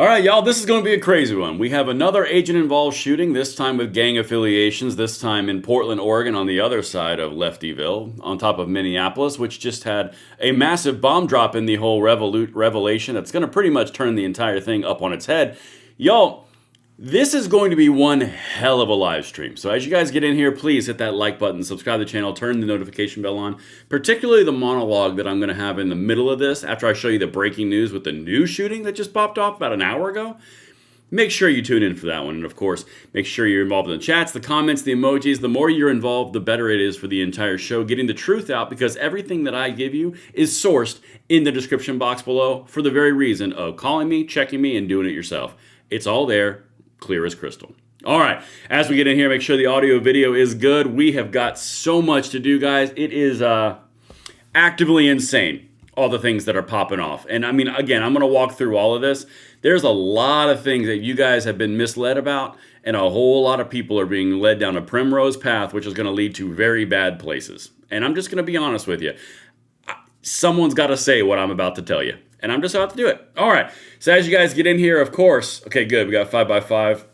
All right, y'all, this is going to be a crazy one. We have another agent-involved shooting, this time with gang affiliations, this time in Portland, Oregon, on the other side of Leftyville, on top of Minneapolis, which just had a massive bomb drop in the whole revelation that's going to pretty much turn the entire thing up on its head. Y'all, this is going to be one hell of a live stream. So as you guys get in here, please hit that like button, subscribe to the channel, turn the notification bell on, particularly the monologue that I'm going to have in the middle of this after I show you the breaking news with the new shooting that just popped off about an hour ago. Make sure you tune in for that one. And of course, make sure you're involved in the chats, the comments, the emojis. The more you're involved, the better it is for the entire show, getting the truth out, because everything that I give you is sourced in the description box below for the very reason of calling me, checking me, and doing it yourself. It's all there. Clear as crystal. All right, as we get in here, make sure the audio video is good. We have got so much to do, guys. It is actively insane, all the things that are popping off. And I mean, again, I'm going to walk through all of this. There's a lot of things that you guys have been misled about, and a whole lot of people are being led down a primrose path, which is going to lead to very bad places. And I'm just going to be honest with you. Someone's got to say what I'm about to tell you. And I'm just about to do it. All right. So as you guys get in here, of course. Okay, good. We got 5x5.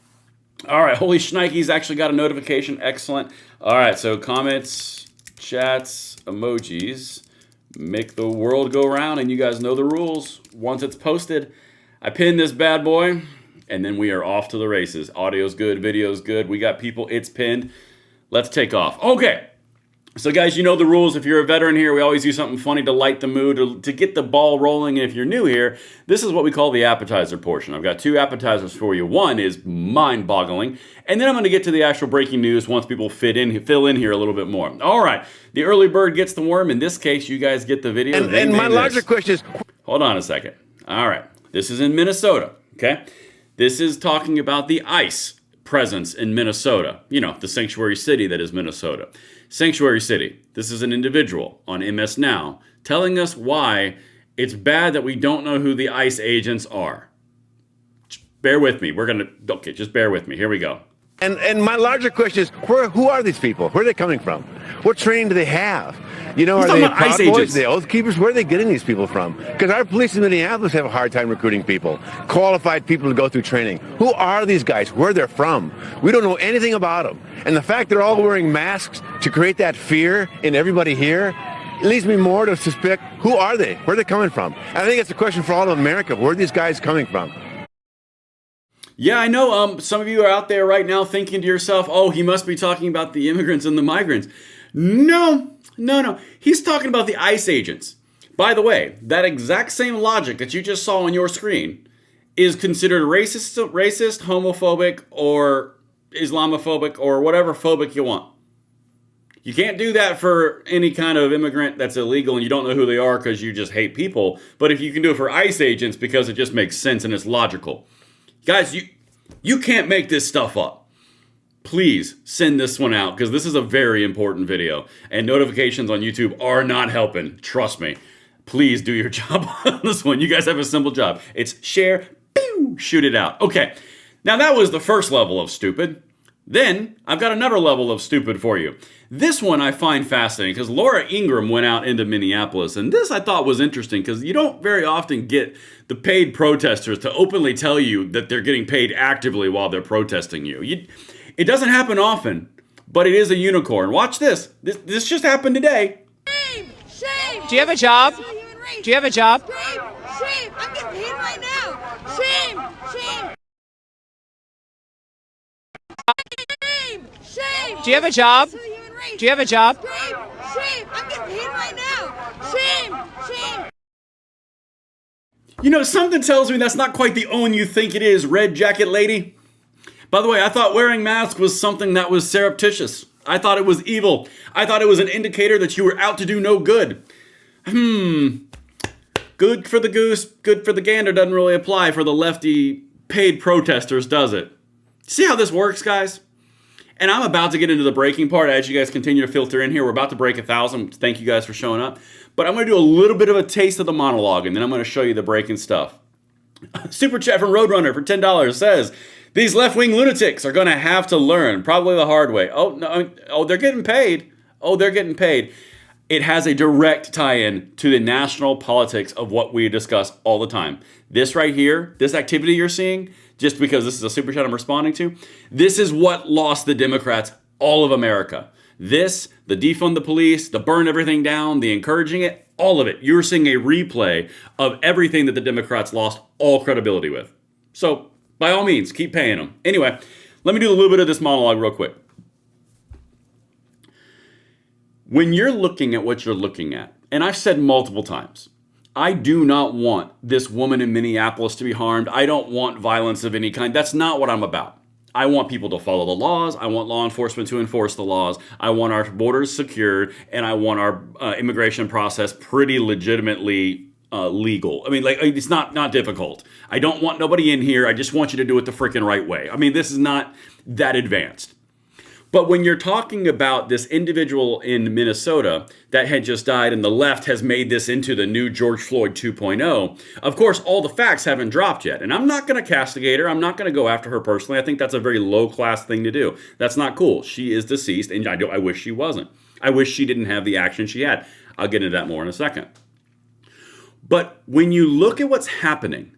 All right. Holy Shnikes actually got a notification. Excellent. All right. So comments, chats, emojis. Make the world go round. And you guys know the rules. Once it's posted, I pin this bad boy. And then we are off to the races. Audio's good. Video's good. We got people. It's pinned. Let's take off. Okay. So guys, you know the rules. If you're a veteran here, we always do something funny to light the mood, to get the ball rolling. And if you're new here, this is what we call the appetizer portion. I've got two appetizers for you. One is mind-boggling, and then I'm going to get to the actual breaking news once people fill in here a little bit more. All right, the early bird gets the worm. In this case, you guys get the video. And my larger question is... Hold on a second. All right, this is in Minnesota, okay? This is talking about the ICE presence in Minnesota. You know, the sanctuary city that is Minnesota. Sanctuary City. This is an individual on MS Now telling us why it's bad that we don't know who the ICE agents are. Just bear with me. Okay, just bear with me. Here we go. And my larger question is, who are these people? Where are they coming from? What training do they have? You know, are they Proud Boys, the Oath Keepers? Where are they getting these people from? Because our police in Minneapolis have a hard time recruiting people, qualified people to go through training. Who are these guys? Where they're from? We don't know anything about them. And the fact they're all wearing masks to create that fear in everybody here, it leads me more to suspect, who are they? Where are they coming from? And I think it's a question for all of America. Where are these guys coming from? Yeah, I know some of you are out there right now thinking to yourself, oh, he must be talking about the immigrants and the migrants. No. He's talking about the ICE agents. By the way, that exact same logic that you just saw on your screen is considered racist, homophobic, or Islamophobic, or whatever phobic you want. You can't do that for any kind of immigrant that's illegal and you don't know who they are because you just hate people. But if you can do it for ICE agents because it just makes sense and it's logical. Guys, you can't make this stuff up. Please send this one out because this is a very important video. And notifications on YouTube are not helping. Trust me. Please do your job on this one. You guys have a simple job. It's share, pew, shoot it out. Okay, now that was the first level of stupid. Then I've got another level of stupid for you. This one I find fascinating because Laura Ingraham went out into Minneapolis, and this I thought was interesting because you don't very often get the paid protesters to openly tell you that they're getting paid actively while they're protesting you. It doesn't happen often, but it is a unicorn. Watch this. This just happened today. Shame! Shame! Do you have a job? Do you have a job? Shame! Shame! I'm getting paid right now! Shame! Shame! Shame! Shame! Do you have a job? Human race. Do you have a job? Shame! Shame! I'm getting paid right now! Shame! Shame! You know, something tells me that's not quite the own you think it is, red jacket lady. By the way, I thought wearing masks was something that was surreptitious. I thought it was evil. I thought it was an indicator that you were out to do no good. Good for the goose, good for the gander doesn't really apply for the lefty paid protesters, does it? See how this works, guys? And I'm about to get into the breaking part as you guys continue to filter in here. We're about to break 1,000. Thank you guys for showing up. But I'm going to do a little bit of a taste of the monologue, and then I'm going to show you the breaking stuff. Super chat from Roadrunner for $10 says, these left-wing lunatics are going to have to learn, probably the hard way. Oh, no, oh, they're getting paid. Oh, they're getting paid. it has a direct tie-in to the national politics of what we discuss all the time. This right here, this activity you're seeing, just because this is a super chat I'm responding to, this is what lost the Democrats all of America. This, the defund the police, the burn everything down, the encouraging it, all of it. You're seeing a replay of everything that the Democrats lost all credibility with. So, by all means, keep paying them. Anyway, let me do a little bit of this monologue real quick. When you're looking at what you're looking at, and I've said multiple times, I do not want this woman in Minneapolis to be harmed. I don't want violence of any kind. That's not what I'm about. I want people to follow the laws. I want law enforcement to enforce the laws. I want our borders secured, and I want our immigration process pretty legitimately legal. I mean, like, it's not difficult. I don't want nobody in here. I just want you to do it the freaking right way. I mean, this is not that advanced. But when you're talking about this individual in Minnesota that had just died and the left has made this into the new George Floyd 2.0, of course, all the facts haven't dropped yet. And I'm not going to castigate her. I'm not going to go after her personally. I think that's a very low-class thing to do. That's not cool. She is deceased, and I wish she wasn't. I wish she didn't have the action she had. I'll get into that more in a second. But when you look at what's happening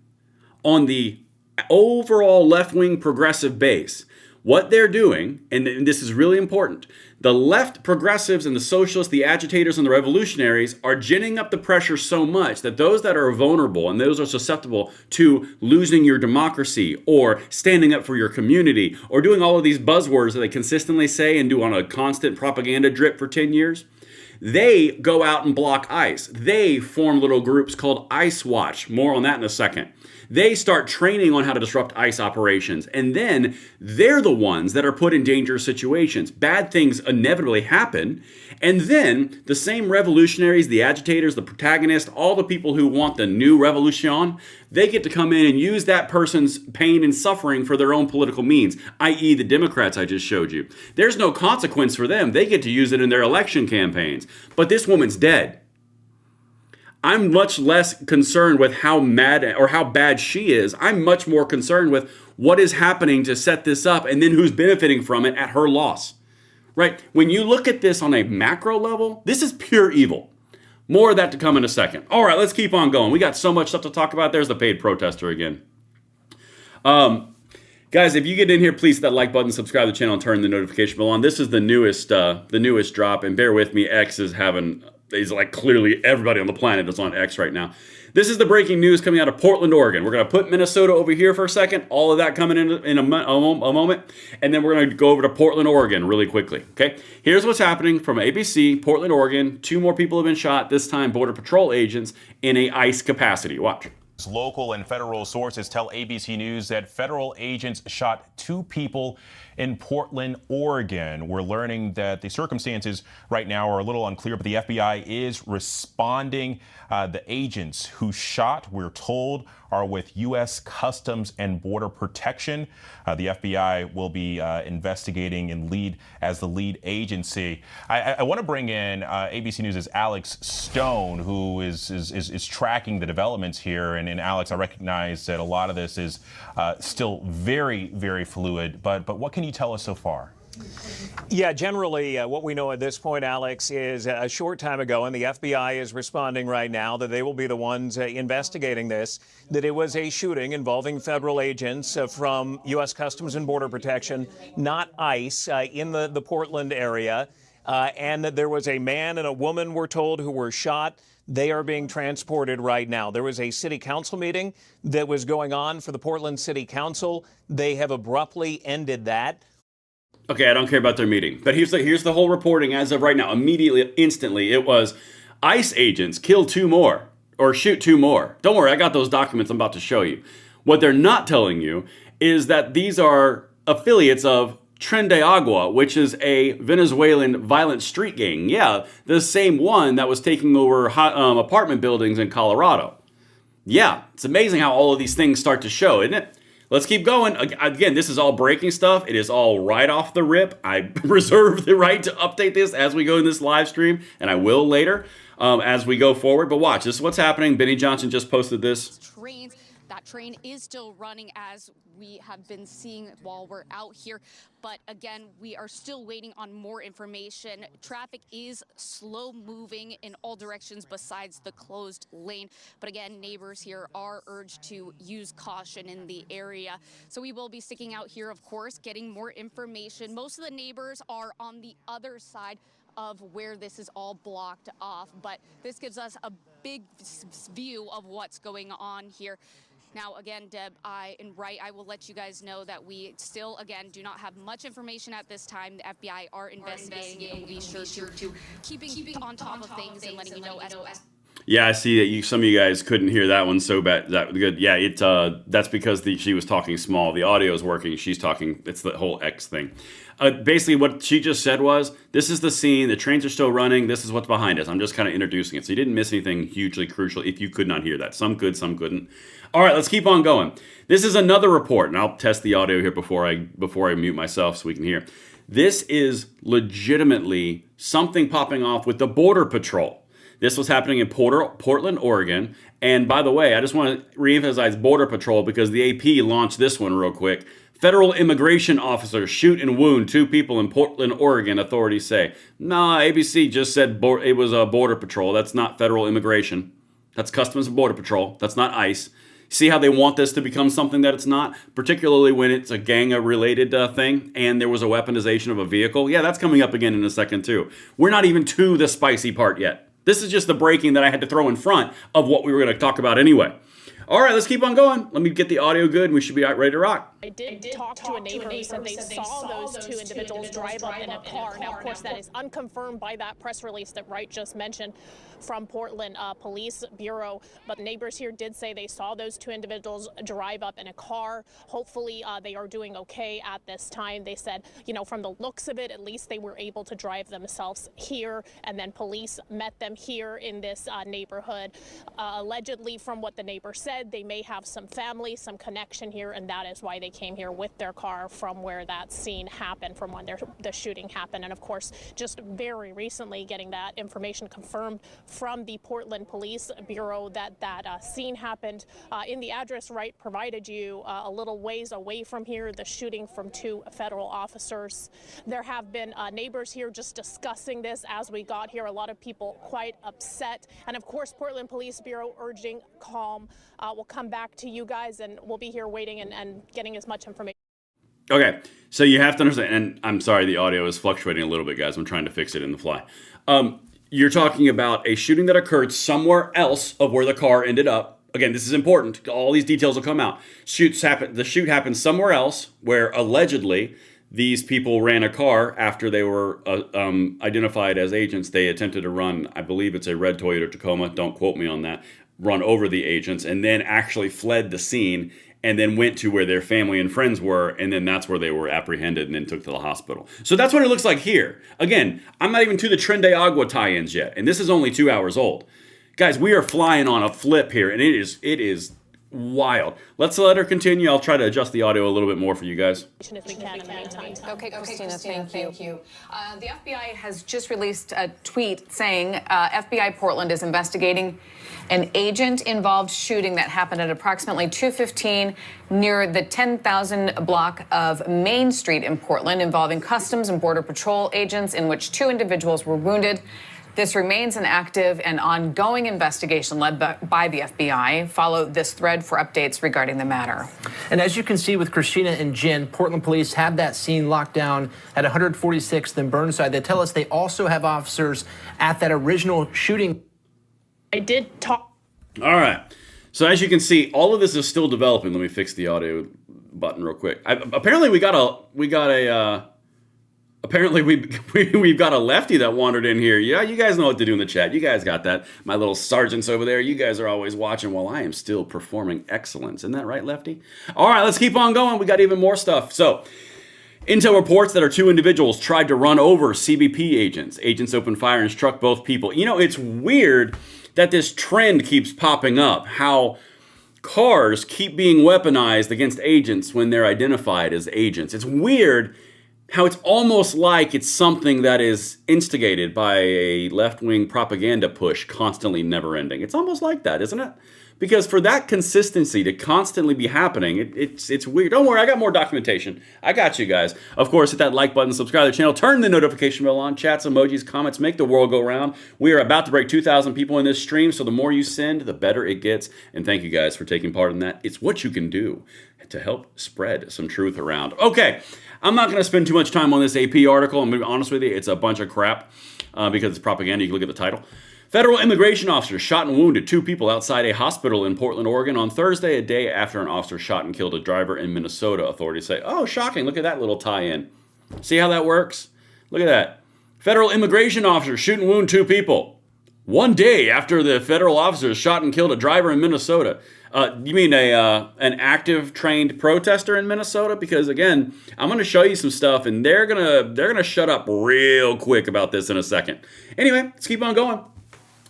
on the overall left-wing progressive base, what they're doing, and this is really important, the left progressives and the socialists, the agitators and the revolutionaries are ginning up the pressure so much that those that are vulnerable and those are susceptible to losing your democracy or standing up for your community or doing all of these buzzwords that they consistently say and do on a constant propaganda drip for 10 years, they go out and block ICE. They form little groups called ICE Watch. More on that in a second. They start training on how to disrupt ICE operations, and then they're the ones that are put in dangerous situations. Bad things inevitably happen, and then the same revolutionaries, the agitators, the protagonists, all the people who want the new revolution, they get to come in and use that person's pain and suffering for their own political means, i.e. the Democrats I just showed you. There's no consequence for them. They get to use it in their election campaigns. But this woman's dead. I'm much less concerned with how mad or how bad she is. I'm much more concerned with what is happening to set this up and then who's benefiting from it at her loss. Right? When you look at this on a macro level, this is pure evil. More of that to come in a second. All right, let's keep on going. We got so much stuff to talk about. There's the paid protester again. Guys, if you get in here, please hit that like button, subscribe to the channel, and turn the notification bell on. This is the newest drop, and bear with me, X is like clearly everybody on the planet is on X right now. This is the breaking news coming out of Portland, Oregon. We're going to put Minnesota over here for a second. All of that coming in a moment. And then we're going to go over to Portland, Oregon really quickly. Okay, here's what's happening from ABC, Portland, Oregon. 2 more people have been shot, this time Border Patrol agents in a ICE capacity. Watch. Local and federal sources tell ABC News that federal agents shot 2 people in Portland, Oregon. We're learning that the circumstances right now are a little unclear, but the FBI is responding. The agents who shot, we're told, are with U.S. Customs and Border Protection. The FBI will be investigating and as the lead agency. I want to bring in ABC News' Alex Stone, who is tracking the developments here. And Alex, I recognize that a lot of this is still very, very fluid. But what can you tell us so far? Yeah, generally, what we know at this point, Alex, is a short time ago, and the FBI is responding right now, that they will be the ones investigating this, that it was a shooting involving federal agents from U.S. Customs and Border Protection, not ICE, in the Portland area, and that there was a man and a woman, we're told, who were shot. They are being transported right now. There was a city council meeting that was going on for the Portland City Council. They have abruptly ended that. Okay, I don't care about their meeting. But here's the whole reporting as of right now. Immediately, instantly, it was ICE agents kill 2 more or shoot 2 more. Don't worry, I got those documents I'm about to show you. What they're not telling you is that these are affiliates of Tren de Agua, which is a Venezuelan violent street gang. Yeah, the same one that was taking over apartment buildings in Colorado. Yeah, it's amazing how all of these things start to show, isn't it? Let's keep going. Again, this is all breaking stuff. It is all right off the rip. I reserve the right to update this as we go in this live stream, and I will later as we go forward. But watch, this is what's happening. Benny Johnson just posted this. Trains That train is still running, as we have been seeing while we're out here. But again, we are still waiting on more information. Traffic is slow moving in all directions besides the closed lane. But again, neighbors here are urged to use caution in the area. So we will be sticking out here, of course, getting more information. Most of the neighbors are on the other side of where this is all blocked off, but this gives us a big view of what's going on here. Now, again, Deb, I will let you guys know that we still, again, do not have much information at this time. The FBI are investigating it, and we'll be sure to keeping on top of things and letting you know as Yeah, I see that some of you guys couldn't hear that one so bad. That good. Yeah, that's because she was talking small. The audio is working. She's talking. It's the whole X thing. Basically, what she just said was, this is the scene. The trains are still running. This is what's behind us. I'm just kind of introducing it. So you didn't miss anything hugely crucial if you could not hear that. Some could, some couldn't. All right, let's keep on going. This is another report, and I'll test the audio here before I mute myself so we can hear. This is legitimately something popping off with the Border Patrol. This was happening in Portland, Oregon. And by the way, I just want to reemphasize Border Patrol because the AP launched this one real quick. Federal immigration officers shoot and wound 2 people in Portland, Oregon, authorities say. Nah, ABC just said it was a Border Patrol. That's not federal immigration. That's Customs and Border Patrol. That's not ICE. See how they want this to become something that it's not? Particularly when it's a gang-related thing and there was a weaponization of a vehicle. Yeah, that's coming up again in a second too. We're not even to the spicy part yet. This is just the breaking that I had to throw in front of what we were going to talk about anyway. All right, let's keep on going. Let me get the audio good and we should be ready to rock. I did talk to a neighbor who said they saw those 2 individuals drive up in a car. Now, of course, that is unconfirmed by that press release that Wright just mentioned from Portland Police Bureau. But neighbors here did say they saw those 2 individuals drive up in a car. Hopefully, they are doing okay at this time. They said, you know, from the looks of it, at least they were able to drive themselves here. And then police met them here in this neighborhood. Allegedly, from what the neighbor said, they may have some family, some connection here, and that is why they came here with their car from where that scene happened, from when the shooting happened. And of course, just very recently getting that information confirmed from the Portland Police Bureau that that scene happened in the address Wright provided you a little ways away from here, the shooting from 2 federal officers. There have been neighbors here just discussing this as we got here. A lot of people quite upset. And of course, Portland Police Bureau urging calm. We'll come back to you guys and we'll be here waiting and getting as much information. Okay, so you have to understand, and I'm sorry the audio is fluctuating a little bit, guys. I'm trying to fix it in the fly. You're talking about a shooting that occurred somewhere else of where the car ended up. Again, this is important. All these details will come out. The shoot happened somewhere else where allegedly these people ran a car after they were identified as agents. They attempted to run, I believe it's a red Toyota Tacoma, don't quote me on that, run over the agents and then actually fled the scene and then went to where their family and friends were, and then that's where they were apprehended and then took to the hospital. So that's what it looks like here. Again, I'm not even to the Tren de Agua tie-ins yet, and this is only 2 hours old. Guys, we are flying on a flip here, and it is wild. Let's let her continue. I'll try to adjust the audio a little bit more for you guys. Okay, Christina, thank you. The FBI has just released a tweet saying FBI Portland is investigating an agent-involved shooting that happened at approximately 2:15 near the 10,000 block of Main Street in Portland, involving Customs and Border Patrol agents, in which 2 individuals were wounded. This remains an active and ongoing investigation led by the FBI. Follow this thread for updates regarding the matter. And as you can see with Christina and Jen, Portland police have that scene locked down at 146th and Burnside. They tell us they also have officers at that original shooting. I did talk. All right. So as you can see, all of this is still developing. Let me fix the audio button real quick. Apparently we've got a lefty that wandered in here. Yeah, you guys know what to do in the chat. You guys got that. My little sergeants over there. You guys are always watching while I am still performing excellence. Isn't that right, lefty? All right, let's keep on going. We got even more stuff. So, intel reports that 2 individuals tried to run over CBP agents. Agents opened fire and struck both people. You know, it's weird that this trend keeps popping up. How cars keep being weaponized against agents when they're identified as agents. It's weird how it's almost like it's something that is instigated by a left-wing propaganda push, constantly never-ending. It's almost like that, isn't it? Because for that consistency to constantly be happening, it's weird. Don't worry, I got more documentation. I got you guys. Of course, hit that like button, subscribe to the channel, turn the notification bell on, chats, emojis, comments, make the world go round. We are about to break 2,000 people in this stream, so the more you send, the better it gets. And thank you guys for taking part in that. It's what you can do to help spread some truth around. Okay, I'm not going to spend too much time on this AP article. I'm going to be honest with you, it's a bunch of crap because it's propaganda. You can look at the title. Federal immigration officer shot and wounded 2 people outside a hospital in Portland, Oregon on Thursday, a day after an officer shot and killed a driver in Minnesota. Authorities say, oh, shocking. Look at that little tie-in. See how that works? Look at that. Federal immigration officer shoot and wound 2 people. One day after the federal officer shot and killed a driver in Minnesota. You mean an active trained protester in Minnesota? Because again, I'm going to show you some stuff, and they're gonna shut up real quick about this in a second. Anyway, let's keep on going.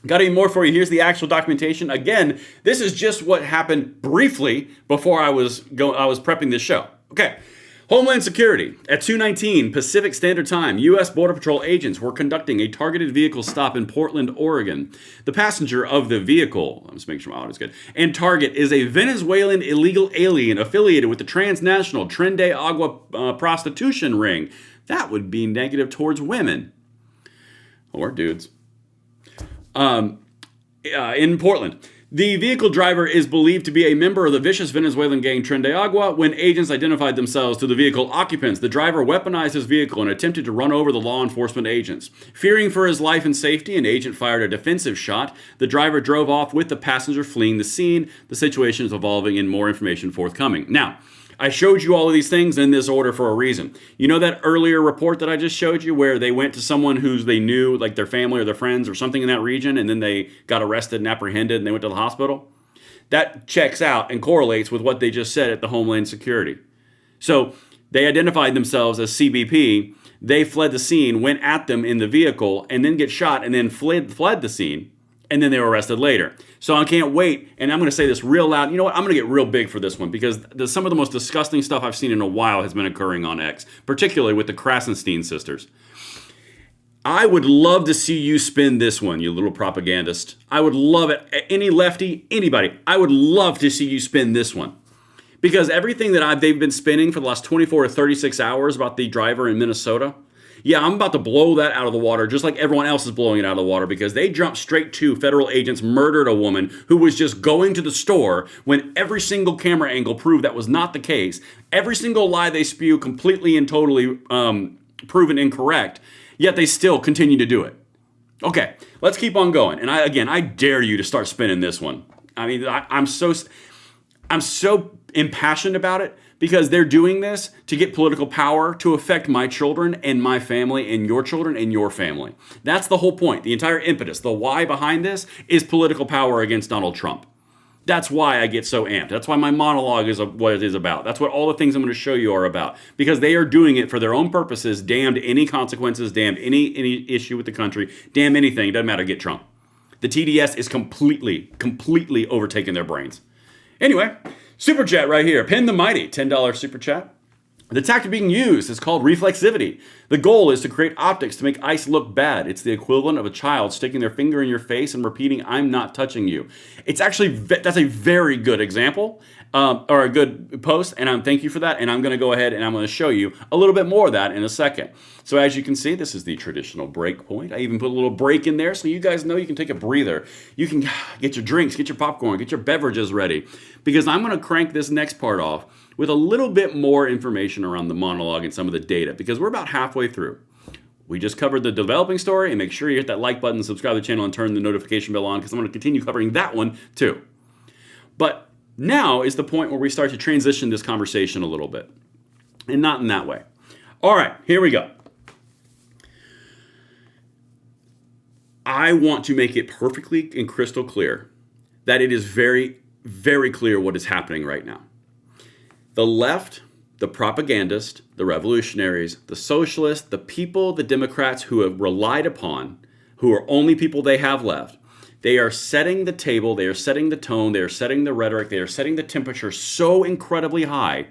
Got any more for you? Here's the actual documentation. Again, this is just what happened briefly before I was prepping this show. Okay. Homeland Security. At 2:19 Pacific Standard Time, U.S. Border Patrol agents were conducting a targeted vehicle stop in Portland, Oregon. The passenger of the vehicle, I'm just making sure my audio is good, and target is a Venezuelan illegal alien affiliated with the transnational Tren de Agua prostitution ring. That would be negative towards women. Or dudes. In Portland. The vehicle driver is believed to be a member of the vicious Venezuelan gang Tren de Agua. When agents identified themselves to the vehicle occupants, the driver weaponized his vehicle and attempted to run over the law enforcement agents. Fearing for his life and safety, an agent fired a defensive shot. The driver drove off with the passenger fleeing the scene. The situation is evolving and more information forthcoming. Now, I showed you all of these things in this order for a reason. You know that earlier report that I just showed you where they went to someone who they knew, like their family or their friends or something in that region, and then they got arrested and apprehended and they went to the hospital? That checks out and correlates with what they just said at the Homeland Security. So they identified themselves as CBP. They fled the scene, went at them in the vehicle, and then get shot and then fled the scene. And then they were arrested later. So I can't wait, and I'm going to say this real loud. You know what? I'm going to get real big for this one because some of the most disgusting stuff I've seen in a while has been occurring on X, particularly with the Krasenstein sisters. I would love to see you spin this one, you little propagandist. I would love it. Any lefty, anybody, I would love to see you spin this one. Because everything that they've been spinning for the last 24 to 36 hours about the driver in Minnesota, yeah, I'm about to blow that out of the water just like everyone else is blowing it out of the water because they jumped straight to federal agents murdered a woman who was just going to the store when every single camera angle proved that was not the case. Every single lie they spew completely and totally proven incorrect, yet they still continue to do it. Okay, let's keep on going. And I dare you to start spinning this one. I mean, I'm so impassioned about it because they're doing this to get political power to affect my children and my family and your children and your family. That's the whole point. The entire impetus, the why behind this is political power against Donald Trump. That's why I get so amped. That's why my monologue is what it is about. That's what all the things I'm going to show you are about. Because they are doing it for their own purposes, damned any consequences, damned any issue with the country, damn anything. It doesn't matter, get Trump. The TDS is completely overtaking their brains. Anyway, Super Chat right here. Pin the Mighty, $10 Super Chat. The tactic being used is called reflexivity. The goal is to create optics to make ice look bad. It's the equivalent of a child sticking their finger in your face and repeating, "I'm not touching you." It's actually, that's a very good example, or a good post, and thank you for that. And I'm going to go ahead and I'm going to show you a little bit more of that in a second. So as you can see, this is the traditional break point. I even put a little break in there so you guys know you can take a breather. You can get your drinks, get your popcorn, get your beverages ready, because I'm going to crank this next part off with a little bit more information around the monologue and some of the data, because we're about halfway through. We just covered the developing story, and make sure you hit that like button, subscribe to the channel, and turn the notification bell on, because I'm going to continue covering that one too. But now is the point where we start to transition this conversation a little bit, and not in that way. All right, here we go. I want to make it perfectly and crystal clear that it is very, very clear what is happening right now. The left, the propagandists, the revolutionaries, the socialists, the people, the Democrats who have relied upon, who are only people they have left, they are setting the table, they are setting the tone, they are setting the rhetoric, they are setting the temperature so incredibly high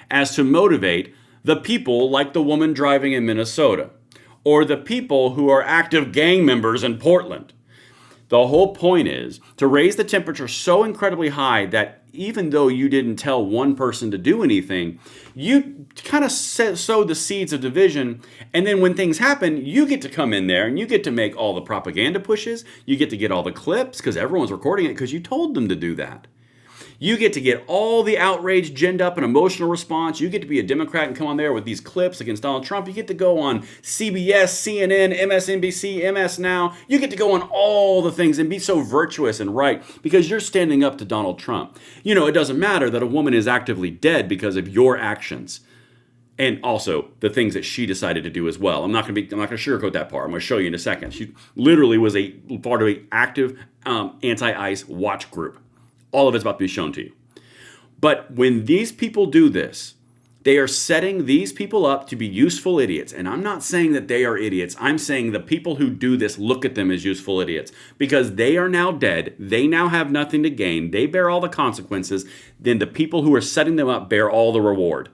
as to motivate the people like the woman driving in Minnesota, or the people who are active gang members in Portland. The whole point is to raise the temperature so incredibly high that even though you didn't tell one person to do anything, you kind of sow the seeds of division. And then when things happen, you get to come in there and you get to make all the propaganda pushes. You get to get all the clips because everyone's recording it because you told them to do that. You get to get all the outrage, ginned up, and emotional response. You get to be a Democrat and come on there with these clips against Donald Trump. You get to go on CBS, CNN, MSNBC, MS Now. You get to go on all the things and be so virtuous and right because you're standing up to Donald Trump. You know, it doesn't matter that a woman is actively dead because of your actions. And also the things that she decided to do as well. I'm not going to sugarcoat that part. I'm going to show you in a second. She literally was a part of an active anti-ICE watch group. All of it's about to be shown to you. But when these people do this, they are setting these people up to be useful idiots. And I'm not saying that they are idiots. I'm saying the people who do this look at them as useful idiots because they are now dead. They now have nothing to gain. They bear all the consequences. Then the people who are setting them up bear all the reward.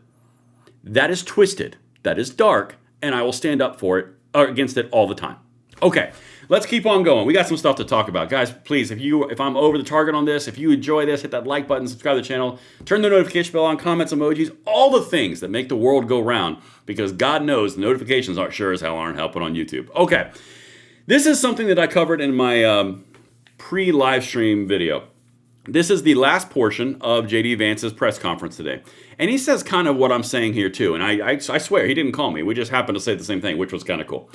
That is twisted. That is dark. And I will stand up for it or against it all the time. Okay. Let's keep on going. We got some stuff to talk about. Guys, please, if I'm over the target on this, if you enjoy this, hit that like button, subscribe to the channel, turn the notification bell on, comments, emojis, all the things that make the world go round, because God knows the notifications aren't sure as hell aren't helping on YouTube. Okay, this is something that I covered in my pre-live stream video. This is the last portion of JD Vance's press conference today. And he says kind of what I'm saying here too. And I swear, he didn't call me. We just happened to say the same thing, which was kind of cool.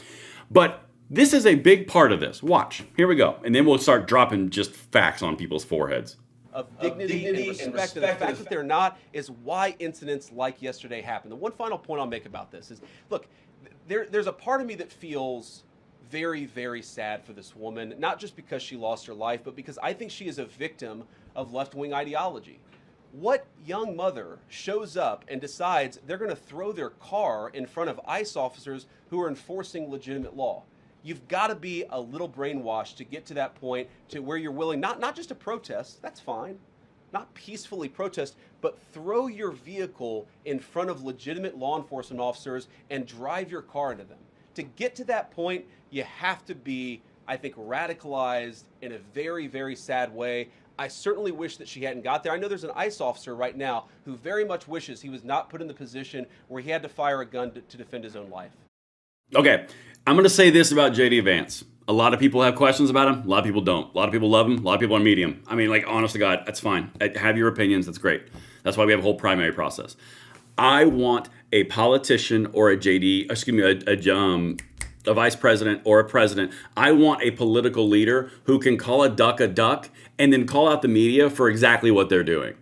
But this is a big part of this. Watch. Here we go. And then we'll start dropping just facts on people's foreheads. Of dignity and respect. And the fact that they're not is why incidents like yesterday happened. The one final point I'll make about this is, look, there's a part of me that feels very, very sad for this woman, not just because she lost her life, but because I think she is a victim of left-wing ideology. What young mother shows up and decides they're going to throw their car in front of ICE officers who are enforcing legitimate law? You've got to be a little brainwashed to get to that point to where you're willing, not just to protest, that's fine, not peacefully protest, but throw your vehicle in front of legitimate law enforcement officers and drive your car into them. To get to that point, you have to be, I think, radicalized in a very, very sad way. I certainly wish that she hadn't got there. I know there's an ICE officer right now who very much wishes he was not put in the position where he had to fire a gun to defend his own life. Okay, I'm going to say this about JD Vance. A lot of people have questions about him. A lot of people don't. A lot of people love him. A lot of people are medium. I mean, like, honest to God, that's fine. Have your opinions. That's great. That's why we have a whole primary process. I want a politician or a vice president or a president. I want a political leader who can call a duck and then call out the media for exactly what they're doing.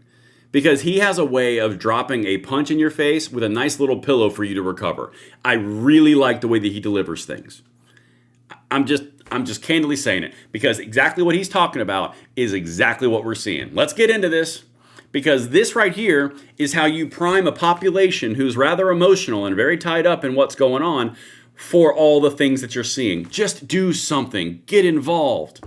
Because he has a way of dropping a punch in your face with a nice little pillow for you to recover. I really like the way that he delivers things. I'm just candidly saying it because exactly what he's talking about is exactly what we're seeing. Let's get into this because this right here is how you prime a population who's rather emotional and very tied up in what's going on for all the things that you're seeing. Just do something. Get involved.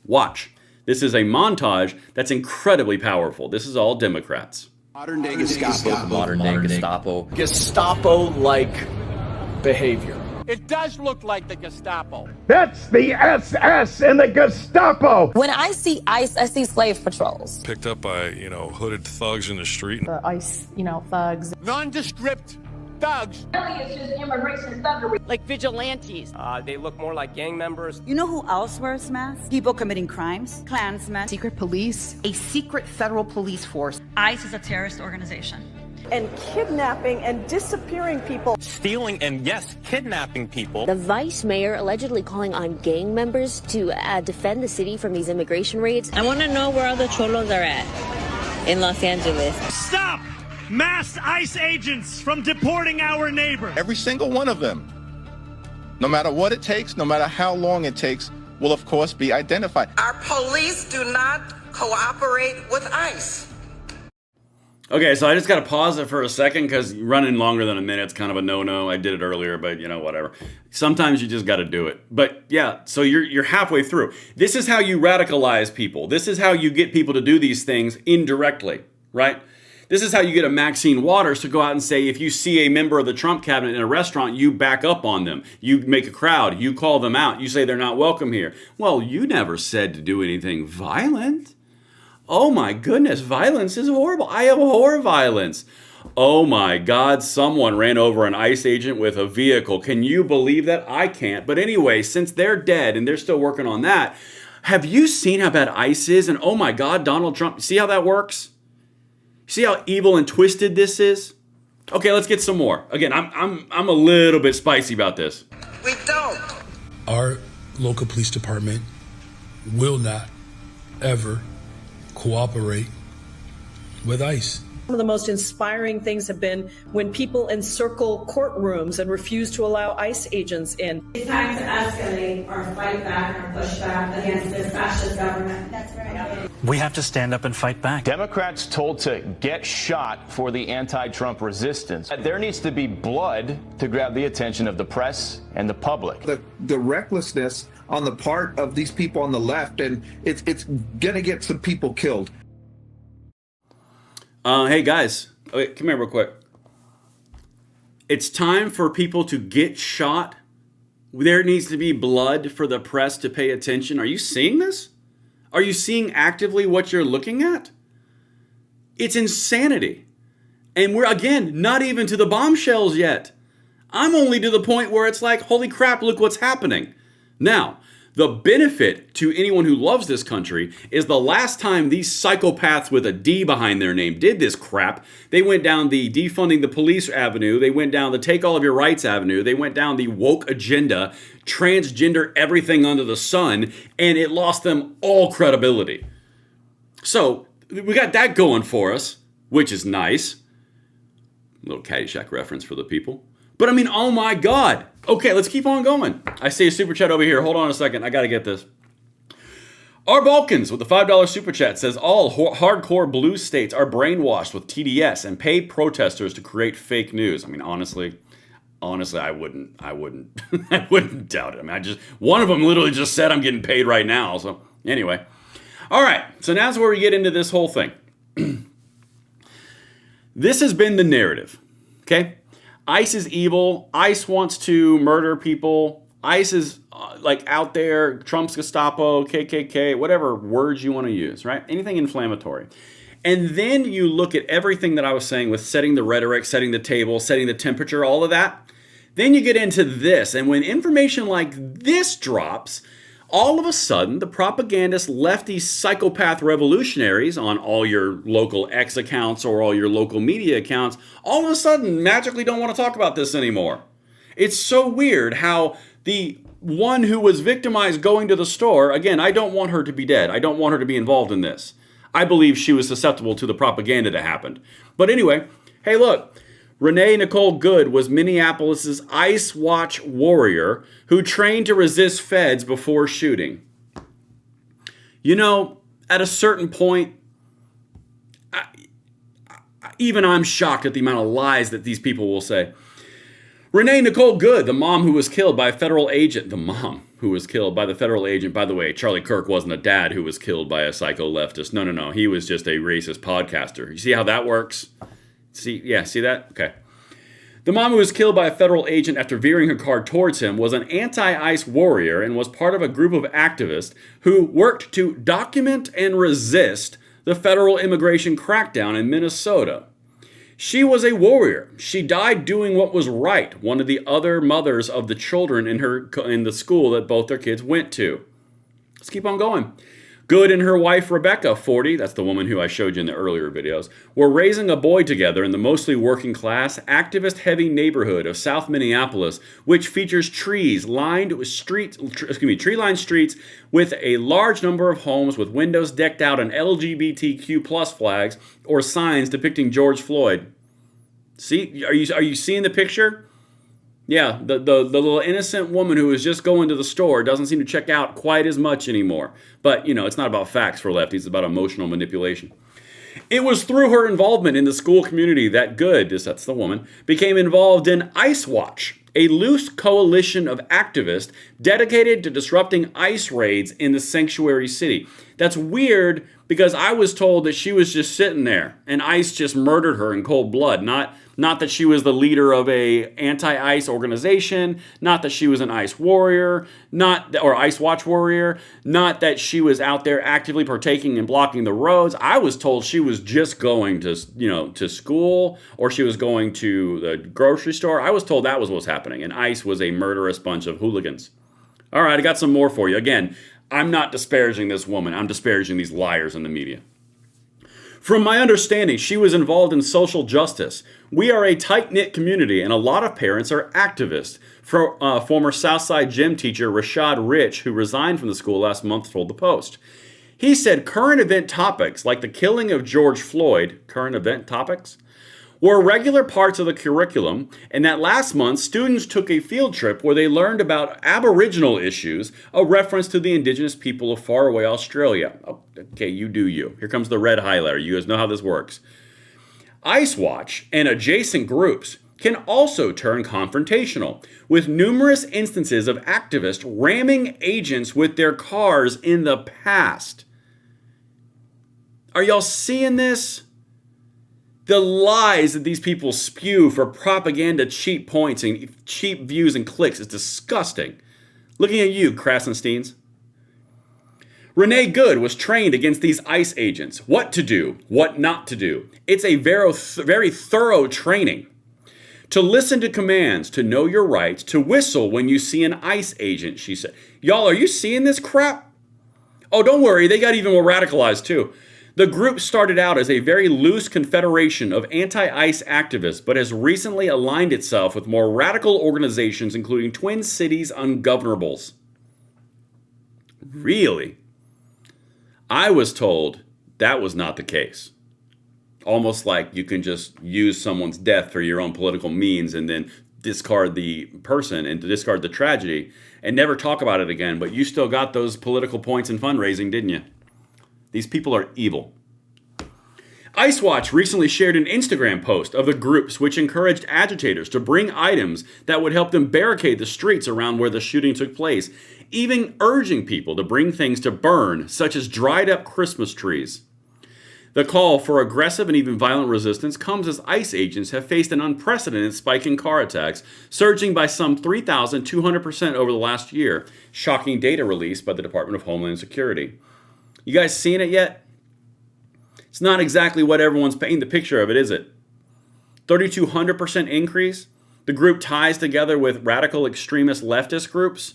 Watch. This is a montage that's incredibly powerful. This is all Democrats. Modern day Gestapo. Modern day Gestapo. Gestapo-like behavior. It does look like the Gestapo. That's the SS and the Gestapo. When I see ICE, I see slave patrols. Picked up by, hooded thugs in the street. The ICE, thugs. Nondescript thugs. Really, it's just immigration thuggery. Like vigilantes. They look more like gang members. You know who else wears masks? People committing crimes. Klansmen. Secret police. A secret federal police force. ICE is a terrorist organization. And kidnapping and disappearing people. Stealing and, yes, kidnapping people. The vice mayor allegedly calling on gang members to defend the city from these immigration raids. I want to know where all the cholos are at in Los Angeles. Stop mass ICE agents from deporting our neighbors. Every single one of them, no matter what it takes, no matter how long it takes, will of course be identified. Our police do not cooperate with ICE. Okay, so I just got to pause it for a second because running longer than a minute's kind of a no-no. I did it earlier, but whatever. Sometimes you just got to do it. But yeah, so you're halfway through. This is how you radicalize people. This is how you get people to do these things indirectly, right? This is how you get a Maxine Waters to go out and say, if you see a member of the Trump cabinet in a restaurant, you back up on them. You make a crowd. You call them out. You say they're not welcome here. Well, you never said to do anything violent. Oh my goodness, violence is horrible. I abhor violence. Oh my God, someone ran over an ICE agent with a vehicle. Can you believe that? I can't. But anyway, since they're dead and they're still working on that, have you seen how bad ICE is? And oh my God, Donald Trump, see how that works? See how evil and twisted this is? Okay, let's get some more. Again, I'm a little bit spicy about this. We don't. Our local police department will not ever cooperate with ICE. Some of the most inspiring things have been when people encircle courtrooms and refuse to allow ICE agents in. It's time to escalate or fight back or push back against this fascist government. That's right. We have to stand up and fight back. Democrats told to get shot for the anti-Trump resistance. There needs to be blood to grab the attention of the press and the public. The recklessness on the part of these people on the left, and it's going to get some people killed. Hey guys, okay, come here real quick. It's time for people to get shot. There needs to be blood for the press to pay attention. Are you seeing this? Are you seeing actively what you're looking at? It's insanity. And we're, again, not even to the bombshells yet. I'm only to the point where it's like, holy crap, look what's happening. Now, the benefit to anyone who loves this country is the last time these psychopaths with a D behind their name did this crap, they went down the defunding the police avenue, they went down the take all of your rights avenue, they went down the woke agenda, transgender everything under the sun, and it lost them all credibility. So, we got that going for us, which is nice. A little Caddyshack reference for the people. But I mean, oh my God. Okay, let's keep on going. I see a super chat over here. Hold on a second. I got to get this. Our Balkans with the $5 super chat says all hardcore blue states are brainwashed with TDS and pay protesters to create fake news. I mean, honestly, I wouldn't I wouldn't doubt it. I mean, one of them literally just said I'm getting paid right now. So anyway, all right. So now's where we get into this whole thing. This has been the narrative. Okay. ICE is evil. ICE wants to murder people. ICE is like out there, Trump's Gestapo, KKK, whatever words you want to use, right? Anything inflammatory. And then you look at everything that I was saying with setting the rhetoric, setting the table, setting the temperature, all of that. Then you get into this. And when information like this drops, all of a sudden, the propagandist lefty psychopath revolutionaries on all your local X accounts or all your local media accounts, all of a sudden magically don't want to talk about this anymore. It's so weird how the one who was victimized going to the store, again, I don't want her to be dead. I don't want her to be involved in this. I believe she was susceptible to the propaganda that happened. But anyway, hey, look. Renee Nicole Good was Minneapolis's ICE Watch warrior who trained to resist feds before shooting. You know, at a certain point, even I'm shocked at the amount of lies that these people will say. Renee Nicole Good, the mom who was killed by a federal agent. The mom who was killed by the federal agent. By the way, Charlie Kirk wasn't a dad who was killed by a psycho leftist. No. He was just a racist podcaster. You see how that works? See that? Okay. The mom who was killed by a federal agent after veering her car towards him was an anti-ICE warrior and was part of a group of activists who worked to document and resist the federal immigration crackdown in Minnesota. She was a warrior. She died doing what was right, one of the other mothers of the children in the school that both their kids went to. Let's keep on going. Good and her wife, Rebecca, 40, that's the woman who I showed you in the earlier videos, were raising a boy together in the mostly working class, activist-heavy neighborhood of South Minneapolis, which features tree-lined streets with a large number of homes with windows decked out in LGBTQ+ flags or signs depicting George Floyd. See, are you seeing the picture? Yeah, the little innocent woman who was just going to the store doesn't seem to check out quite as much anymore. But, it's not about facts for lefties. It's about emotional manipulation. It was through her involvement in the school community that Good, that's the woman, became involved in ICE Watch, a loose coalition of activists dedicated to disrupting ICE raids in the sanctuary city. That's weird because I was told that she was just sitting there and ICE just murdered her in cold blood. Not that she was the leader of a anti-ICE organization, not that she was an ICE warrior, or ICE watch warrior, not that she was out there actively partaking and blocking the roads. I was told she was just going to, to school, or she was going to the grocery store. I was told that was what was happening, and ICE was a murderous bunch of hooligans. All right, I got some more for you. Again, I'm not disparaging this woman. I'm disparaging these liars in the media. From my understanding, she was involved in social justice. We are a tight-knit community, and a lot of parents are activists. Former Southside gym teacher Rashad Rich, who resigned from the school last month, told the Post. He said current event topics, like the killing of George Floyd, current event topics, were regular parts of the curriculum, and that last month, students took a field trip where they learned about Aboriginal issues, a reference to the indigenous people of faraway Australia. Okay, you do you. Here comes the red highlighter. You guys know how this works. ICE Watch and adjacent groups can also turn confrontational, with numerous instances of activists ramming agents with their cars in the past. Are y'all seeing this? The lies that these people spew for propaganda, cheap points, and cheap views and clicks is disgusting. Looking at you, Krasensteins. Renee Good was trained against these ICE agents. What to do, what not to do. It's a very thorough training. To listen to commands, to know your rights, to whistle when you see an ICE agent, she said. Y'all, are you seeing this crap? Oh, don't worry, they got even more radicalized too. The group started out as a very loose confederation of anti-ICE activists, but has recently aligned itself with more radical organizations, including Twin Cities Ungovernables. Really? I was told that was not the case. Almost like you can just use someone's death for your own political means and then discard the person and to discard the tragedy and never talk about it again, but you still got those political points in fundraising, didn't you? These people are evil. ICE Watch recently shared an Instagram post of the groups which encouraged agitators to bring items that would help them barricade the streets around where the shooting took place, even urging people to bring things to burn, such as dried up Christmas trees. The call for aggressive and even violent resistance comes as ICE agents have faced an unprecedented spike in car attacks, surging by some 3,200% over the last year, shocking data released by the Department of Homeland Security. You guys seen it yet? It's not exactly what everyone's painting the picture of it, is it? 3,200% increase? The group ties together with radical extremist leftist groups.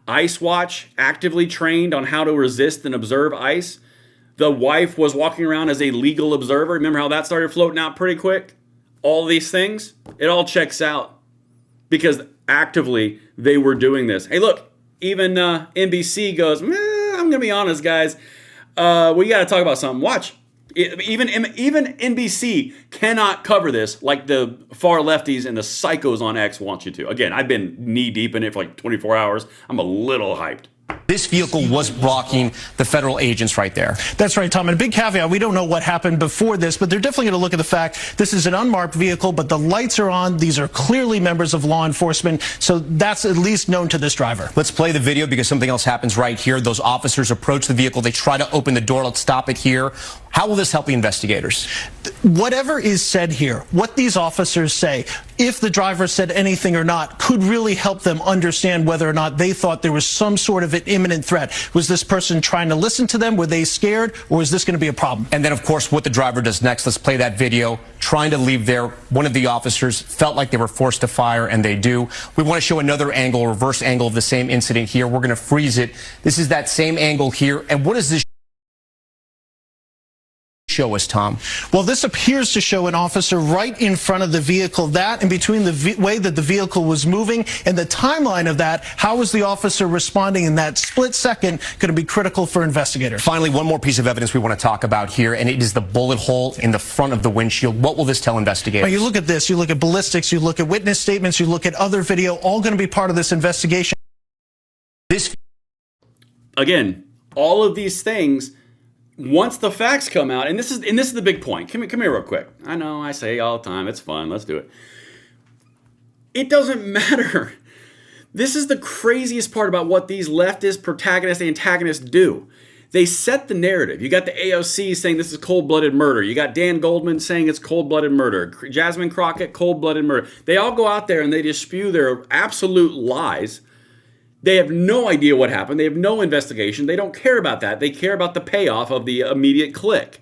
ICE Watch, actively trained on how to resist and observe ICE. The wife was walking around as a legal observer. Remember how that started floating out pretty quick? All these things, it all checks out. Because actively, they were doing this. Hey, look, even NBC goes, I'm going to be honest, guys. We got to talk about something. Watch. Even NBC cannot cover this like the far lefties and the psychos on X want you to. Again, I've been knee deep in it for like 24 hours. I'm a little hyped. This vehicle was blocking the federal agents right there. That's right, Tom. And a big caveat, we don't know what happened before this, but they're definitely going to look at the fact this is an unmarked vehicle, but the lights are on. These are clearly members of law enforcement, so that's at least known to this driver. Let's play the video because something else happens right here. Those officers approach the vehicle. They try to open the door. Let's stop it here. How will this help the investigators? Whatever is said here, what these officers say, if the driver said anything or not, could really help them understand whether or not they thought there was some sort of an imminent threat. Was this person trying to listen to them? Were they scared? Or is this going to be a problem? And then, of course, what the driver does next. Let's play that video. Trying to leave there. One of the officers felt like they were forced to fire, and they do. We want to show another angle, reverse angle of the same incident here. We're going to freeze it. This is that same angle here. And what does this show us, Tom? Well, this appears to show an officer right in front of the vehicle. That, in between the way that the vehicle was moving and the timeline of that, how was the officer responding in that split second going to be critical for investigators. Finally, one more piece of evidence we want to talk about here, and it is the bullet hole in the front of the windshield. What will this tell investigators? Well, you look at this, you look at ballistics, you look at witness statements, you look at other video, all going to be part of this investigation. Again, all of these things, once the facts come out, and this is the big point. Come here real quick. I know I say all the time, it's fun, let's do it. It doesn't matter. This is the craziest part about what these leftist protagonists, antagonists do. They set the narrative. You got the AOC saying this is cold-blooded murder. You got Dan Goldman saying it's cold-blooded murder. Jasmine Crockett, cold-blooded murder. They all go out there and they just spew their absolute lies. They have no idea what happened. They have no investigation. They don't care about that. They care about the payoff of the immediate click.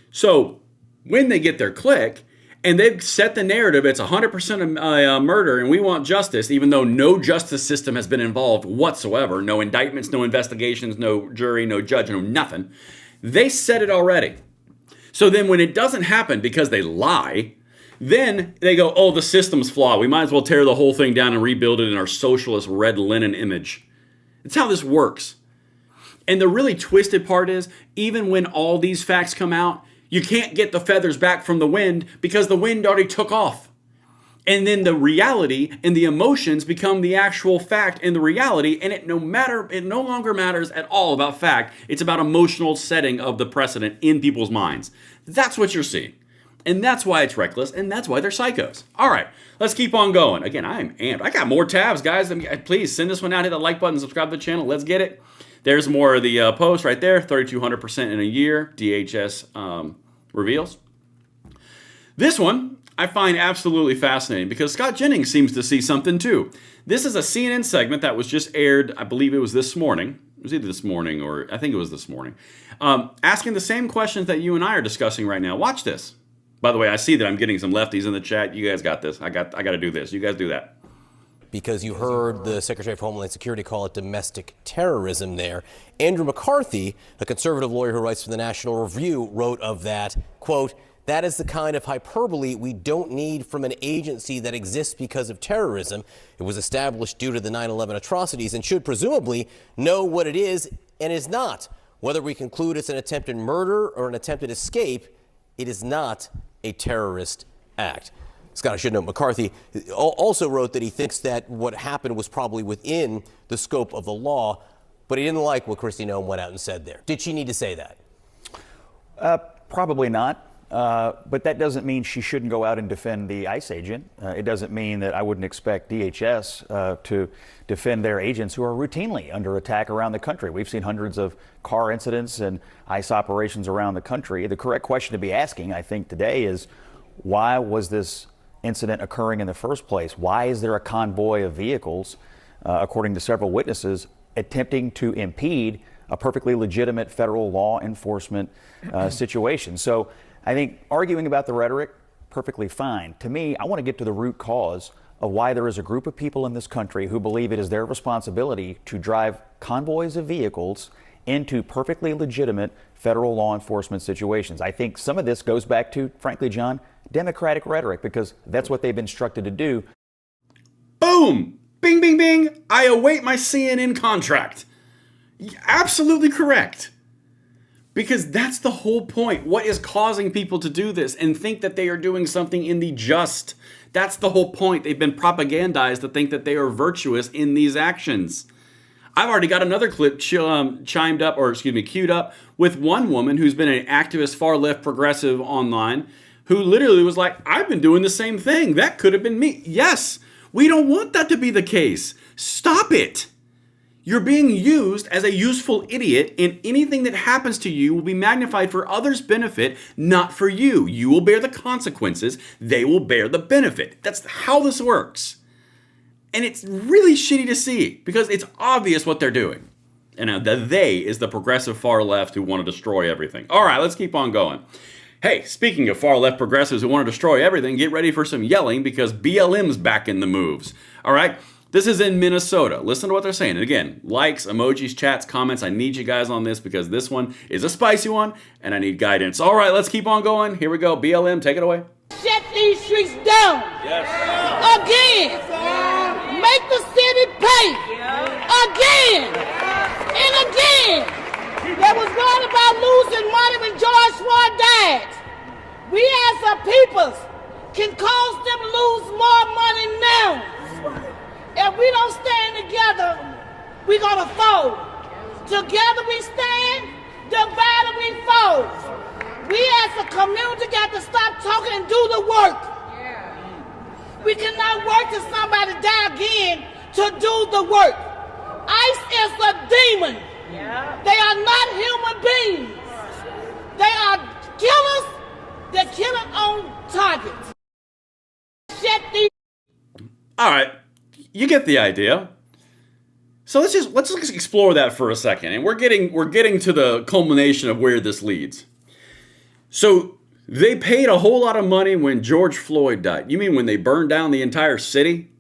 So when they get their click and they've set the narrative, it's 100% murder and we want justice, even though no justice system has been involved whatsoever. No indictments, no investigations, no jury, no judge, no nothing. They said it already. So then when it doesn't happen because they lie, then they go, oh, the system's flawed. We might as well tear the whole thing down and rebuild it in our socialist red linen image. It's how this works. And the really twisted part is, even when all these facts come out, you can't get the feathers back from the wind because the wind already took off. And then the reality and the emotions become the actual fact and the reality, and it no longer matters at all about fact. It's about emotional setting of the precedent in people's minds. That's what you're seeing. And that's why it's reckless, and that's why they're psychos. All right, let's keep on going. Again, I am amped. I got more tabs, guys. Please send this one out, hit that like button, subscribe to the channel. Let's get it. There's more of the post right there, 3,200% in a year, DHS reveals. This one I find absolutely fascinating because Scott Jennings seems to see something too. This is a CNN segment that was just aired, I believe it was this morning. It was either this morning or I think it was this morning. Asking the same questions that you and I are discussing right now. Watch this. By the way, I see that I'm getting some lefties in the chat. You guys got this. I got to do this. You guys do that. Because you heard the Secretary of Homeland Security call it domestic terrorism there. Andrew McCarthy, a conservative lawyer who writes for the National Review, wrote of that, quote, "That is the kind of hyperbole we don't need from an agency that exists because of terrorism. It was established due to the 9/11 atrocities and should presumably know what it is and is not. Whether we conclude it's an attempted murder or an attempted escape, it is not a terrorist act." Scott, I should note, McCarthy also wrote that he thinks that what happened was probably within the scope of the law, but he didn't like what Kristi Noem went out and said there. Did she need to say that? Probably not. But that doesn't mean she shouldn't go out and defend the ICE agent. It doesn't mean that I wouldn't expect DHS to defend their agents who are routinely under attack around the country. We've seen hundreds of car incidents and ICE operations around the country. The correct question to be asking, I think, today is, why was this incident occurring in the first place? Why is there a convoy of vehicles, according to several witnesses, attempting to impede a perfectly legitimate federal law enforcement situation? So I think arguing about the rhetoric, perfectly fine. To me, I want to get to the root cause of why there is a group of people in this country who believe it is their responsibility to drive convoys of vehicles into perfectly legitimate federal law enforcement situations. I think some of this goes back to, frankly, John, Democratic rhetoric, because that's what they've been instructed to do. Boom! Bing, bing, bing! I await my CNN contract. Absolutely correct. Because that's the whole point. What is causing people to do this and think that they are doing something in the just? That's the whole point. They've been propagandized to think that they are virtuous in these actions. I've already got another clip queued up with one woman who's been an activist, far left progressive online, who literally was like, I've been doing the same thing. That could have been me. Yes, we don't want that to be the case. Stop it. You're being used as a useful idiot, and anything that happens to you will be magnified for others' benefit, not for you. You will bear the consequences. They will bear the benefit. That's how this works. And it's really shitty to see because it's obvious what they're doing. And the they is the progressive far left who want to destroy everything. All right, let's keep on going. Hey, speaking of far left progressives who want to destroy everything, get ready for some yelling because BLM's back in the moves. All right, this is in Minnesota. Listen to what they're saying. And again, likes, emojis, chats, comments. I need you guys on this because this one is a spicy one and I need guidance. All right, let's keep on going. Here we go. BLM, take it away. Shut these streets down. Yes. Again. Make the city pay. Again. And again. They was worried about losing money when George Floyd died. We as a people can cause them to lose more money now. If we don't stand together, we're going to fall. Together we stand, divided we fall. We as a community got to stop talking and do the work. We cannot work till somebody die again to do the work. ICE is a demon. They are not human beings. They are killers. They're killing on targets. Shut these. All right, you get the idea. So let's just explore that for a second, and we're getting to the culmination of where this leads. So they paid a whole lot of money when George Floyd died. You mean when they burned down the entire city,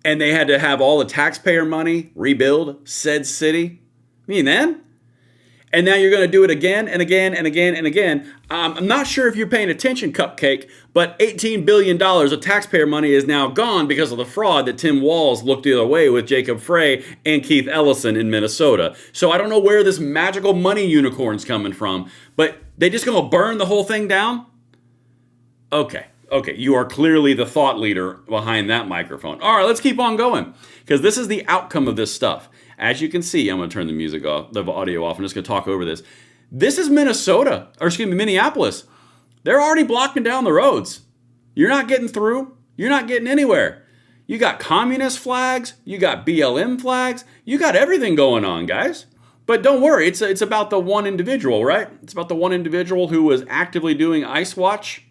and they had to have all the taxpayer money rebuild said city? You mean then? And now you're going to do it again and again and again and again. I'm not sure if you're paying attention, Cupcake, but $18 billion of taxpayer money is now gone because of the fraud that Tim Walz looked the other way with Jacob Frey and Keith Ellison in Minnesota. So I don't know where this magical money unicorn's coming from, but they just going to burn the whole thing down? Okay, you are clearly the thought leader behind that microphone. All right, let's keep on going, because this is the outcome of this stuff. As you can see, I'm going to turn the music off, the audio off. I'm just going to talk over this. This is Minneapolis. They're already blocking down the roads. You're not getting through. You're not getting anywhere. You got communist flags. You got BLM flags. You got everything going on, guys. But don't worry, it's about the one individual, right? It's about the one individual who was actively doing Ice Watch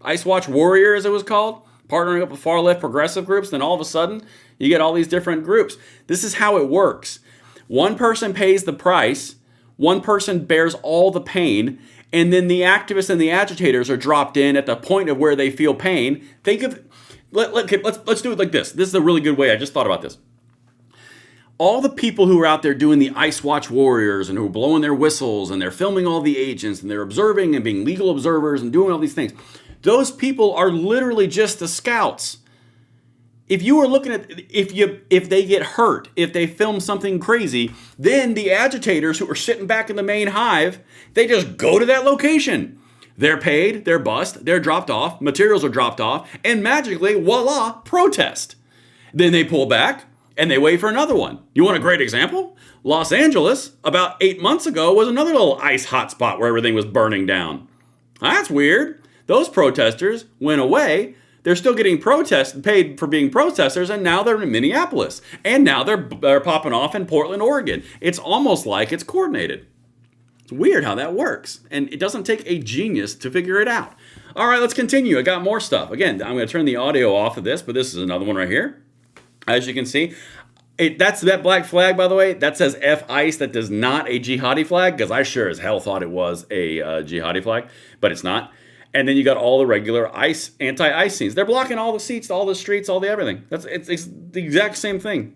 Warrior, as it was called, partnering up with far left progressive groups. Then all of a sudden, you get all these different groups. This is how it works. One person pays the price, one person bears all the pain, and then the activists and the agitators are dropped in at the point of where they feel pain. Think of, let's do it like this. This is a really good way. I just thought about this. All the people who are out there doing the Ice Watch Warriors and who are blowing their whistles and they're filming all the agents and they're observing and being legal observers and doing all these things, those people are literally just the scouts. If you were looking at, if they get hurt, if they film something crazy, then the agitators who are sitting back in the main hive, they just go to that location. They're paid, they're bussed, they're dropped off, materials are dropped off, and magically, voila, protest. Then they pull back and they wait for another one. You want a great example? Los Angeles, about 8 months ago, was another little ice hotspot where everything was burning down. That's weird. Those protesters went away. They're still getting paid for being protesters, and now they're in Minneapolis. And now they're popping off in Portland, Oregon. It's almost like it's coordinated. It's weird how that works. And it doesn't take a genius to figure it out. All right, let's continue. I got more stuff. Again, I'm going to turn the audio off of this, but this is another one right here. As you can see, that's that black flag, by the way. That says F-ICE. That is not a jihadi flag, because I sure as hell thought it was a jihadi flag, but it's not. And then you got all the regular anti-ICE scenes. They're blocking all the seats, all the streets, all the everything. It's the exact same thing.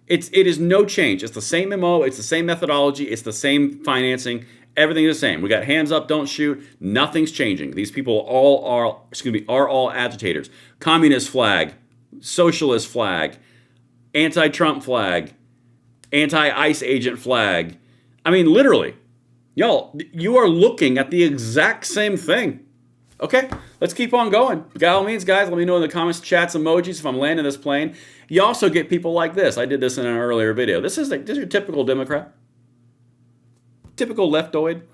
It is no change. It's the same MO. It's the same methodology. It's the same financing. Everything is the same. We got hands up, don't shoot. Nothing's changing. These people are all agitators. Communist flag, socialist flag, anti-Trump flag, anti-ICE agent flag. I mean, literally. Y'all, you are looking at the exact same thing. Okay, let's keep on going. By all means, guys, let me know in the comments, chats, emojis if I'm landing this plane. You also get people like this. I did this in an earlier video. This is your typical Democrat. Typical leftoid.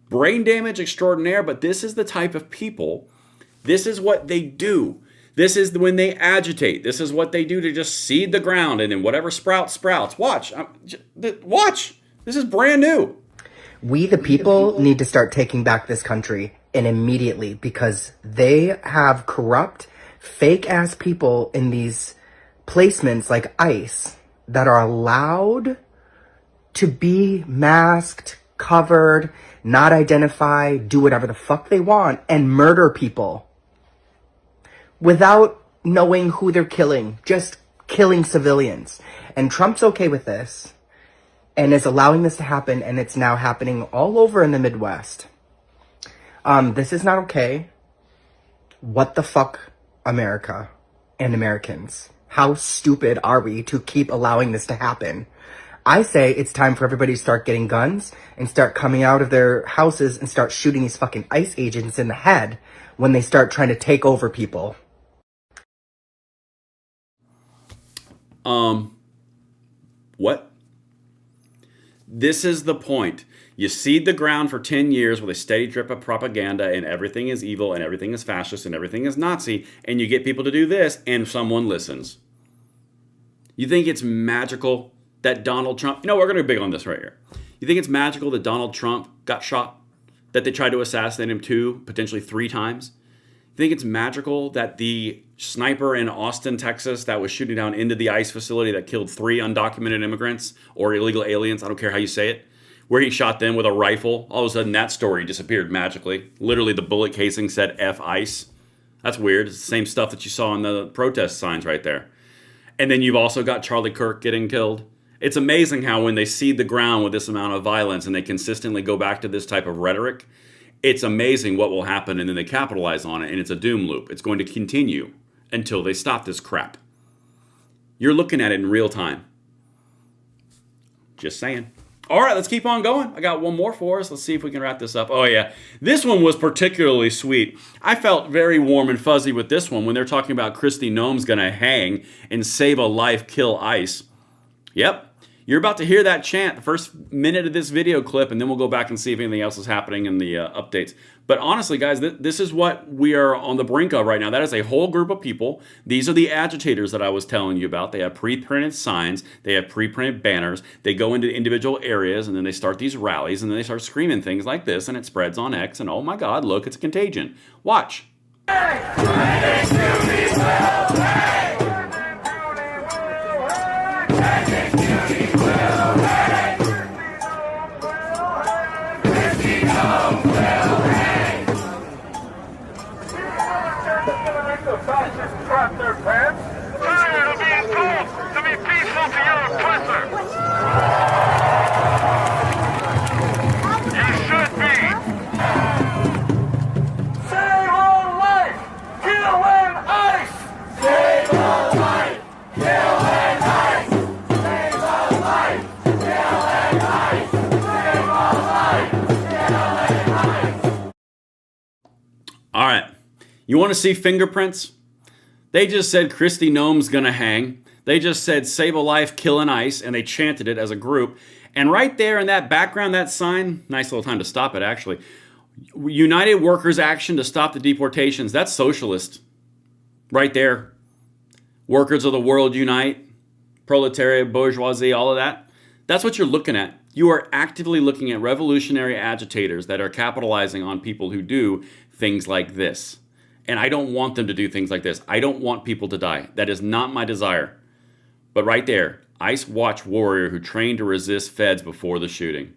Brain damage extraordinaire, but this is the type of people. This is what they do. This is when they agitate. This is what they do to just seed the ground, and then whatever sprouts. Watch. Watch. This is brand new. We, the people, need to start taking back this country, and immediately, because they have corrupt, fake-ass people in these placements like ICE that are allowed to be masked, covered, not identify, do whatever the fuck they want, and murder people without knowing who they're killing, just killing civilians. And Trump's okay with this. And is allowing this to happen, and it's now happening all over in the Midwest. This is not okay. What the fuck, America and Americans? How stupid are we to keep allowing this to happen? I say it's time for everybody to start getting guns and start coming out of their houses and start shooting these fucking ICE agents in the head when they start trying to take over people. What? This is the point. You seed the ground for 10 years with a steady drip of propaganda, and everything is evil and everything is fascist and everything is Nazi, and you get people to do this and someone listens. You think it's magical? that Donald Trump, we're going to be big on this right here. You think it's magical that Donald Trump got shot? That they tried to assassinate him 2, potentially 3 times? You think it's magical that the sniper in Austin, Texas, that was shooting down into the ICE facility that killed 3 undocumented immigrants or illegal aliens, I don't care how you say it, where he shot them with a rifle, all of a sudden that story disappeared magically. Literally the bullet casing said F ICE. That's weird. It's the same stuff that you saw in the protest signs right there. And then you've also got Charlie Kirk getting killed. It's amazing how when they seed the ground with this amount of violence and they consistently go back to this type of rhetoric, it's amazing what will happen, and then they capitalize on it, and it's a doom loop. It's going to continue until they stop this crap. You're looking at it in real time. Just saying. All right, let's keep on going. I got one more for us. Let's see if we can wrap this up. Oh, yeah. This one was particularly sweet. I felt very warm and fuzzy with this one when they're talking about Kristi Noem's going to hang and save a life, kill ICE. Yep. You're about to hear that chant, the first minute of this video clip, and then we'll go back and see if anything else is happening in the updates. But honestly, guys, this is what we are on the brink of right now. That is a whole group of people. These are the agitators that I was telling you about. They have pre-printed signs. They have pre-printed banners. They go into individual areas, and then they start these rallies, and then they start screaming things like this, and it spreads on X, and oh my God, look, it's a contagion. Watch. Crap their pants. Tired of being told to be peaceful to your oppressor. You should be. Save our life, kill and ICE. Save our life, kill and ICE. Save our life, kill and ICE. Save our life, kill and ICE. All right. You want to see fingerprints? They just said Kristi Noem's gonna hang. They just said save a life, kill an ICE, and they chanted it as a group. And right there in that background, that sign, nice little time to stop it actually. United Workers Action to Stop the Deportations, that's socialist. Right there. Workers of the world unite. Proletariat, bourgeoisie, all of that. That's what you're looking at. You are actively looking at revolutionary agitators that are capitalizing on people who do things like this. And I don't want them to do things like this. I don't want people to die. That is not my desire. But right there, ICE watch warrior who trained to resist feds before the shooting.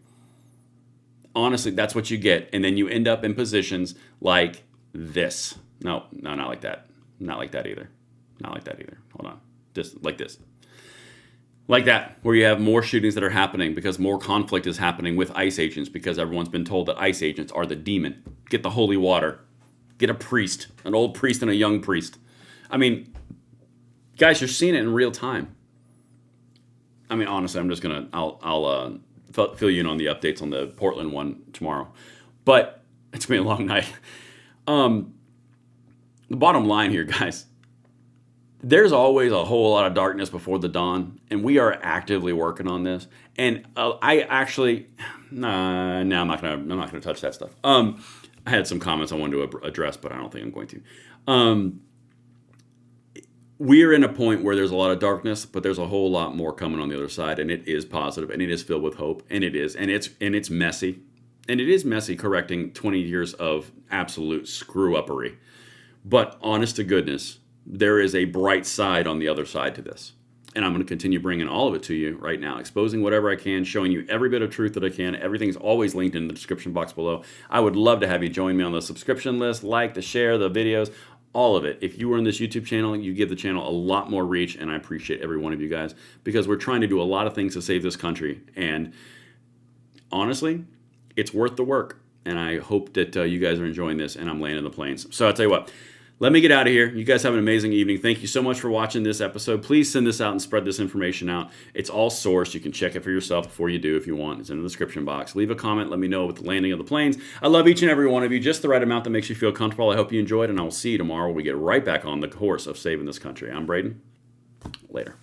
Honestly, that's what you get. And then you end up in positions like this. No, not like that. Not like that either. Not like that either. Hold on. Just like this. Like that, where you have more shootings that are happening because more conflict is happening with ICE agents because everyone's been told that ICE agents are the demon. Get the holy water. Get a priest, an old priest and a young priest. I mean, guys, you're seeing it in real time. I mean, honestly, I'm just gonna, I'll fill you in on the updates on the Portland one tomorrow. But it's gonna be a long night. The bottom line here, guys, there's always a whole lot of darkness before the dawn, and we are actively working on this. And I actually, I'm not gonna touch that stuff. I had some comments I wanted to address, but I don't think I'm going to. We are in a point where there's a lot of darkness, but there's a whole lot more coming on the other side, and it is positive, and it is filled with hope, and it's messy, and it is messy correcting 20 years of absolute screw-uppery. But honest to goodness, there is a bright side on the other side to this. And I'm going to continue bringing all of it to you right now, exposing whatever I can, showing you every bit of truth that I can. Everything's always linked in the description box below. I would love to have you join me on the subscription list, like, to share the videos, all of it. If you were in this YouTube channel, you give the channel a lot more reach, and I appreciate every one of you guys because we're trying to do a lot of things to save this country. And honestly, it's worth the work. And I hope that you guys are enjoying this and I'm landing the planes. So I'll tell you what. Let me get out of here. You guys have an amazing evening. Thank you so much for watching this episode. Please send this out and spread this information out. It's all sourced. You can check it for yourself before you do if you want. It's in the description box. Leave a comment. Let me know with the landing of the planes. I love each and every one of you. Just the right amount that makes you feel comfortable. I hope you enjoyed, and I will see you tomorrow when we get right back on the course of saving this country. I'm Braden. Later.